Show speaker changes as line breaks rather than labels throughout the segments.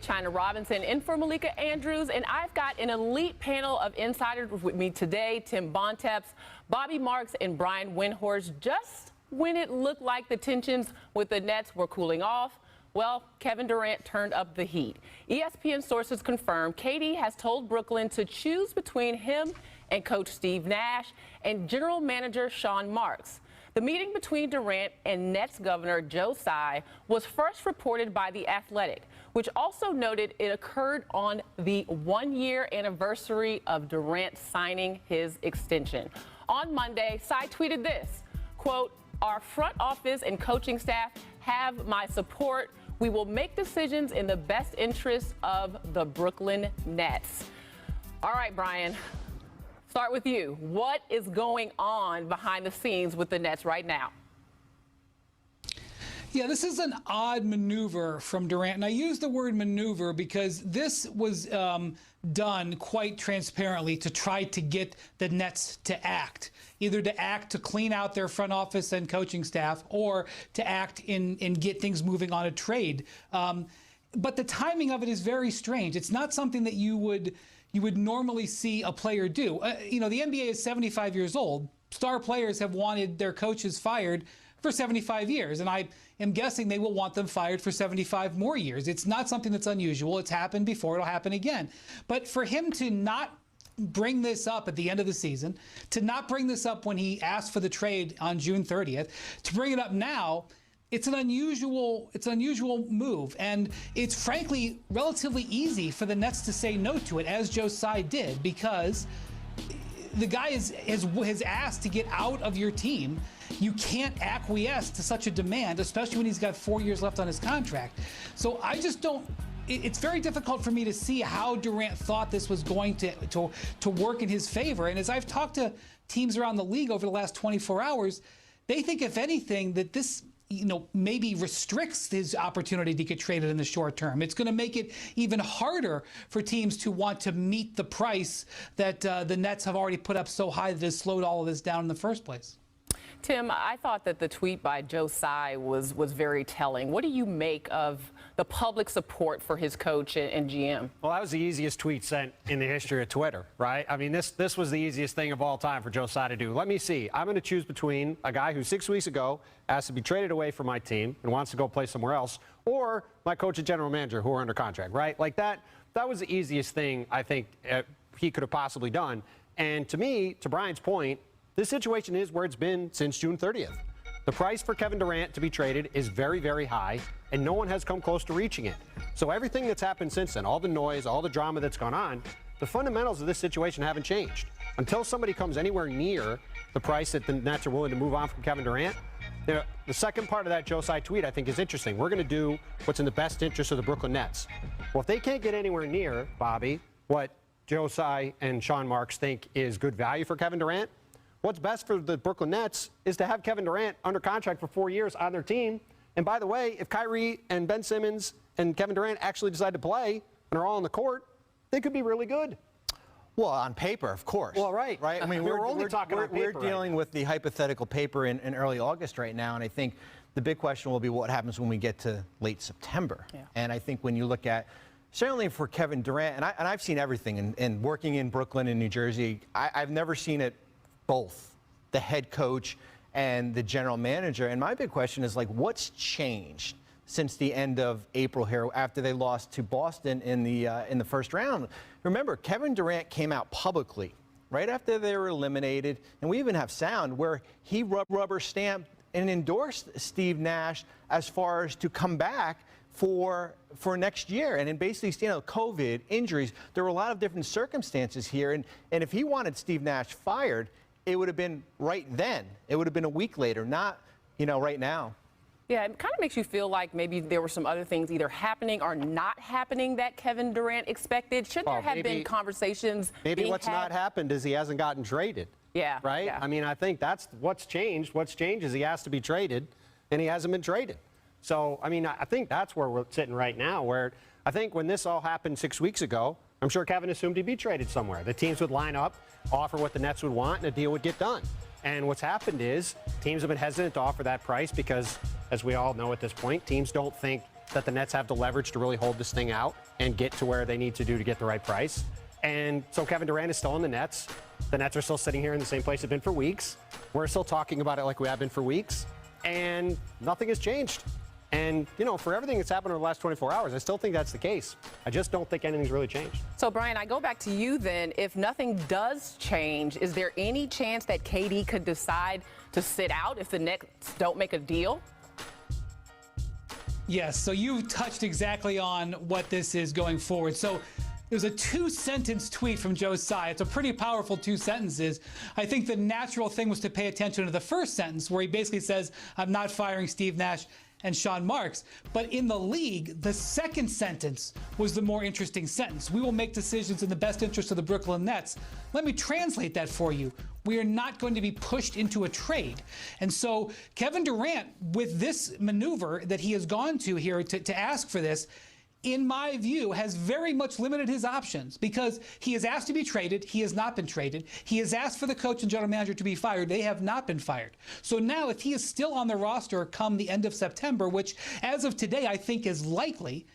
China Robinson in for Malika Andrews, and I've got an elite panel of insiders with me today. Tim Bontemps, Bobby Marks, and Brian Windhorst. Just when it looked like the tensions with the Nets were cooling off, well, Kevin Durant turned up the heat. ESPN sources confirm KD has told Brooklyn to choose between him and Coach Steve Nash and General Manager Sean Marks. The meeting between Durant and Nets Governor Joe Tsai was first reported by The Athletic, which also noted it occurred on the one-year anniversary of Durant signing his extension. On Monday, Tsai tweeted this, quote, "Our front office and coaching staff have my support. We will make decisions in the best interest of the Brooklyn Nets." All right, Brian. Start with you. What is going on behind the scenes with the Nets right now?
Yeah, this is an odd maneuver from Durant. And I use the word maneuver because this was done quite transparently to try to get the Nets to act. Either to act to clean out their front office and coaching staff, or to act in get things moving on a trade. But the timing of it is very strange. It's not something that you would normally see a player do. You know, the NBA is 75 years old. Star players have wanted their coaches fired for 75 years, and I am guessing they will want them fired for 75 more years. It's not something that's unusual. It's happened before. It'll happen again. But for him to not bring this up at the end of the season, to not bring this up when he asked for the trade on June 30th, to bring it up now, it's an unusual move, and it's frankly relatively easy for the Nets to say no to it, as Joe Tsai did, because the guy has asked to get out of your team. You can't acquiesce to such a demand, especially when he's got 4 years left on his contract. So I just don't. It's very difficult for me to see how Durant thought this was going to work in his favor. And as I've talked to teams around the league over the last 24 hours, they think, if anything, that this maybe restricts his opportunity to get traded in the short term. It's going to make it even harder for teams to want to meet the price that the Nets have already put up so high that has slowed all of this down in the first place.
Tim, I thought that the tweet by Joe Tsai was very telling. What do you make of the public support for his coach and GM?
Well, that was the easiest tweet sent in the history of Twitter, right? I mean, this was the easiest thing of all time for Joe Tsai to do. Let me see. I'm going to choose between a guy who 6 weeks ago asked to be traded away from my team and wants to go play somewhere else, or my coach and general manager who are under contract, right? Like that was the easiest thing I think he could have possibly done. And to me, to Brian's point, this situation is where it's been since June 30th. The price for Kevin Durant to be traded is very, very high, and no one has come close to reaching it. So everything that's happened since then, all the noise, all the drama that's gone on, the fundamentals of this situation haven't changed. Until somebody comes anywhere near the price that the Nets are willing to move on from Kevin Durant, the second part of that Joe Tsai tweet I think is interesting. We're going to do what's in the best interest of the Brooklyn Nets. Well, if they can't get anywhere near, Bobby, what Joe Tsai and Sean Marks think is good value for Kevin Durant, what's best for the Brooklyn Nets is to have Kevin Durant under contract for 4 years on their team. And by the way, if Kyrie and Ben Simmons and Kevin Durant actually decide to play and are all on the court, they could be really good.
Well, on paper, of course.
Well, right.
I mean,
we're only talking on paper.
We're dealing with the hypothetical paper in early August right now, and I think the big question will be what happens when we get to late September. Yeah. And I think when you look at, certainly for Kevin Durant, and I've seen everything, and working in Brooklyn and New Jersey, I've never seen it both, the head coach and the general manager. And my big question is, like, what's changed since the end of April here after they lost to Boston in the first round? Remember, Kevin Durant came out publicly right after they were eliminated, and we even have sound where he rubber stamped and endorsed Steve Nash as far as to come back for next year. And then basically, COVID, injuries, there were a lot of different circumstances here. And if he wanted Steve Nash fired, it would have been right then. It would have been a week later, not, right now.
Yeah, it kind of makes you feel like maybe there were some other things either happening or not happening that Kevin Durant expected. Shouldn't there have been conversations?
Maybe what's not happened is he hasn't gotten traded.
Yeah.
Right?
Yeah.
I mean, I think that's what's changed. What's changed is he has to be traded, and he hasn't been traded. So, I mean, I think that's where we're sitting right now, where I think when this all happened 6 weeks ago, I'm sure Kevin assumed he'd be traded somewhere. The teams would line up, offer what the Nets would want, and a deal would get done. And what's happened is teams have been hesitant to offer that price because, as we all know at this point, teams don't think that the Nets have the leverage to really hold this thing out and get to where they need to do to get the right price. And so Kevin Durant is still on the Nets. The Nets are still sitting here in the same place they've been for weeks. We're still talking about it like we have been for weeks. And nothing has changed. And, you know, for everything that's happened over the last 24 hours, I still think that's the case. I just don't think anything's really changed.
So, Brian, I go back to you then. If nothing does change, is there any chance that KD could decide to sit out if the Nets don't make a deal?
Yes, so you touched exactly on what this is going forward. So there's a 2-sentence tweet from Joe Tsai. It's a pretty powerful 2 sentences. I think the natural thing was to pay attention to the first sentence where he basically says, I'm not firing Steve Nash and Sean Marks. But in the league, the second sentence was the more interesting sentence. We will make decisions in the best interest of the Brooklyn Nets. Let me translate that for you. We are not going to be pushed into a trade. And so Kevin Durant, with this maneuver that he has gone to here to ask for this, in my view, has very much limited his options because he has asked to be traded. He has not been traded. He has asked for the coach and general manager to be fired. They have not been fired. So now if he is still on the roster come the end of September, which as of today I think is likely,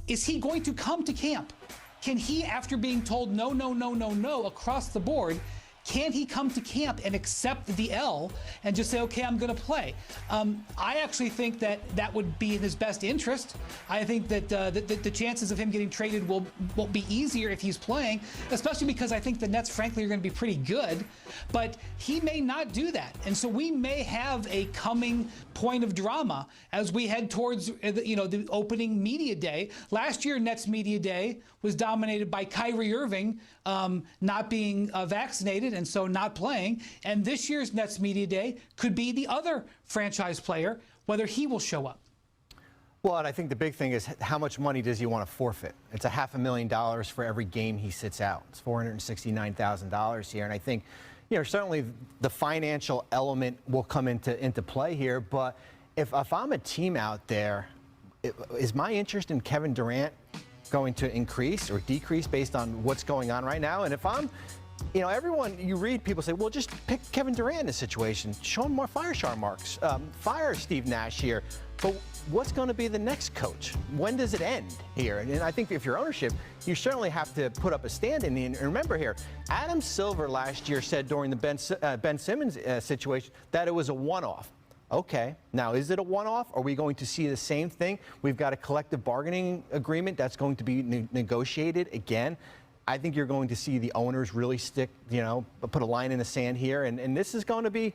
is he going to come to camp? Can he, after being told no, no, no, no, no across the board, can he come to camp and accept the L and just say, okay, I'm going to play? I actually think that that would be in his best interest. I think that the chances of him getting traded will be easier if he's playing, especially because I think the Nets, frankly, are going to be pretty good. But he may not do that. And so we may have a coming point of drama as we head towards the opening media day. Last year, Nets media day was dominated by Kyrie Irving not being vaccinated and so not playing. And this year's Nets media day could be the other franchise player, whether he will show up.
Well, and I think the big thing is how much money does he want to forfeit? It's $500,000 for every game he sits out. It's $469,000 here. And I think, certainly the financial element will come into play here. But if I'm a team out there, is my interest in Kevin Durant going to increase or decrease based on what's going on right now? And if I'm, everyone, you read people say, well, just pick Kevin Durant in this situation. Fire Sean Marks. Fire Steve Nash here. But what's going to be the next coach? When does it end here? And I think if you're ownership, you certainly have to put up a stand-in. And remember here, Adam Silver last year said during the Ben Simmons situation that it was a one-off. Okay, now is it a one-off? Are we going to see the same thing? We've got a collective bargaining agreement that's going to be negotiated again. I think you're going to see the owners really stick, put a line in the sand here, and this is going to be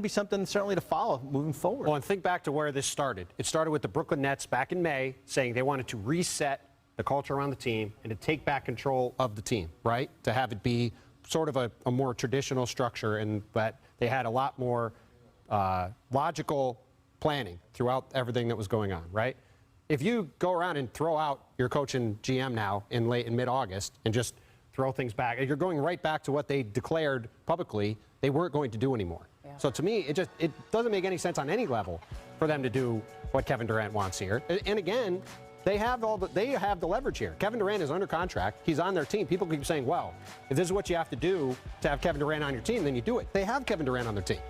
something certainly to follow moving forward.
Well, and think back to where this started. It started with the Brooklyn Nets back in May saying they wanted to reset the culture around the team and to take back control of the team, right? To have it be sort of a more traditional structure, and that they had a lot more logical planning throughout everything that was going on, right? If you go around and throw out your coach and GM now in mid-August and just throw things back, you're going right back to what they declared publicly they weren't going to do anymore. Yeah. So to me, it doesn't make any sense on any level for them to do what Kevin Durant wants here. And again, they have the leverage here. Kevin Durant is under contract. He's on their team. People keep saying, well, if this is what you have to do to have Kevin Durant on your team, then you do it. They have Kevin Durant on their team.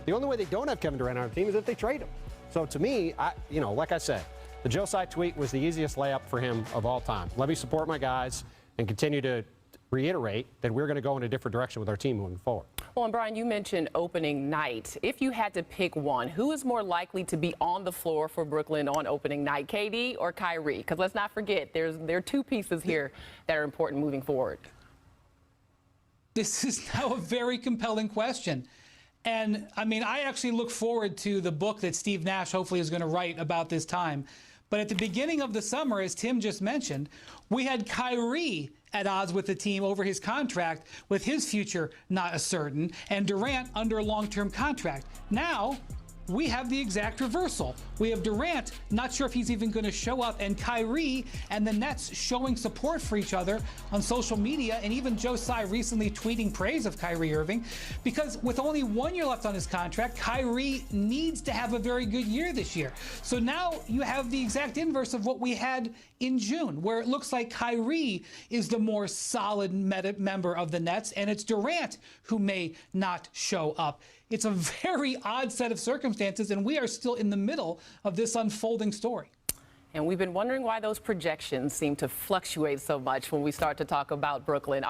The only way they don't have Kevin Durant on their team is if they trade him. So to me, like I said, the Joe Tsai tweet was the easiest layup for him of all time. Let me support my guys and continue to reiterate that we're going to go in a different direction with our team moving forward.
Well, and Brian, you mentioned opening night. If you had to pick one, who is more likely to be on the floor for Brooklyn on opening night, KD or Kyrie? Because let's not forget, there are 2 pieces here that are important moving forward.
This is now a very compelling question. And, I actually look forward to the book that Steve Nash hopefully is going to write about this time. But at the beginning of the summer, as Tim just mentioned, we had Kyrie at odds with the team over his contract, with his future not certain, and Durant under a long-term contract. Now, we have the exact reversal. We have Durant, not sure if he's even going to show up, and Kyrie and the Nets showing support for each other on social media, and even Joe Tsai recently tweeting praise of Kyrie Irving, because with only 1 year left on his contract, Kyrie needs to have a very good year this year. So now you have the exact inverse of what we had in June, where it looks like Kyrie is the more solid member of the Nets, and it's Durant who may not show up. It's a very odd set of circumstances, and we are still in the middle of this unfolding story.
And we've been wondering why those projections seem to fluctuate so much when we start to talk about Brooklyn.